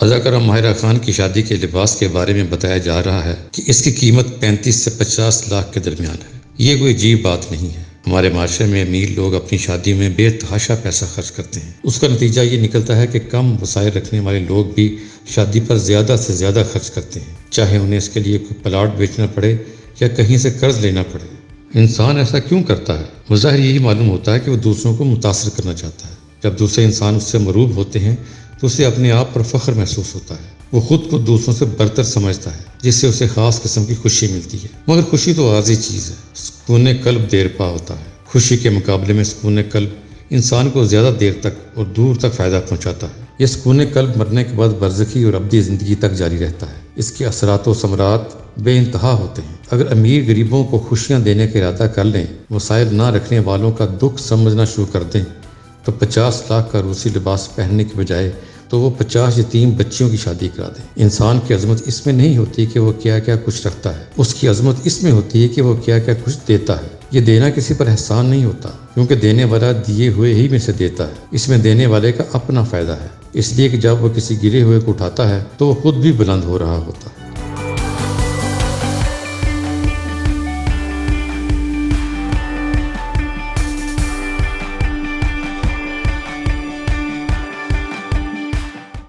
اداکارہ ماہرہ خان کی شادی کے لباس کے بارے میں بتایا جا رہا ہے کہ اس کی قیمت 35 سے 50 لاکھ کے درمیان ہے۔ یہ کوئی عجیب بات نہیں ہے۔ ہمارے معاشرے میں امیر لوگ اپنی شادی میں بے تحاشا پیسہ خرچ کرتے ہیں۔ اس کا نتیجہ یہ نکلتا ہے کہ کم وسائل رکھنے والے لوگ بھی شادی پر زیادہ سے زیادہ خرچ کرتے ہیں، چاہے انہیں اس کے لیے کوئی پلاٹ بیچنا پڑے یا کہیں سے قرض لینا پڑے۔ انسان ایسا کیوں کرتا ہے؟ بظاہر یہی معلوم ہوتا ہے کہ وہ دوسروں کو متاثر کرنا چاہتا ہے۔ جب دوسرے انسان اس سے مروب ہوتے ہیں تو اسے اپنے آپ پر فخر محسوس ہوتا ہے۔ وہ خود کو دوسروں سے برتر سمجھتا ہے، جس سے اسے خاص قسم کی خوشی ملتی ہے۔ مگر خوشی تو عارضی چیز ہے۔ سکون قلب دیر پا ہوتا ہے۔ خوشی کے مقابلے میں سکون قلب انسان کو زیادہ دیر تک اور دور تک فائدہ پہنچاتا ہے۔ یہ سکون قلب مرنے کے بعد برزخی اور ابدی زندگی تک جاری رہتا ہے۔ اس کے اثرات و ثمرات بے انتہا ہوتے ہیں۔ اگر امیر غریبوں کو خوشیاں دینے کا ارادہ کر لیں، وسائل نہ رکھنے والوں کا دکھ سمجھنا شروع کر دیں، تو 50 لاکھ کا روسی لباس پہننے کے بجائے تو وہ 50 یتیم بچیوں کی شادی کرا دیں۔ انسان کی عظمت اس میں نہیں ہوتی کہ وہ کیا کیا کچھ رکھتا ہے، اس کی عظمت اس میں ہوتی ہے کہ وہ کیا کیا کچھ دیتا ہے۔ یہ دینا کسی پر احسان نہیں ہوتا، کیونکہ دینے والا دیے ہوئے ہی میں سے دیتا ہے۔ اس میں دینے والے کا اپنا فائدہ ہے، اس لیے کہ جب وہ کسی گرے ہوئے کو اٹھاتا ہے تو وہ خود بھی بلند ہو رہا ہوتا ہے۔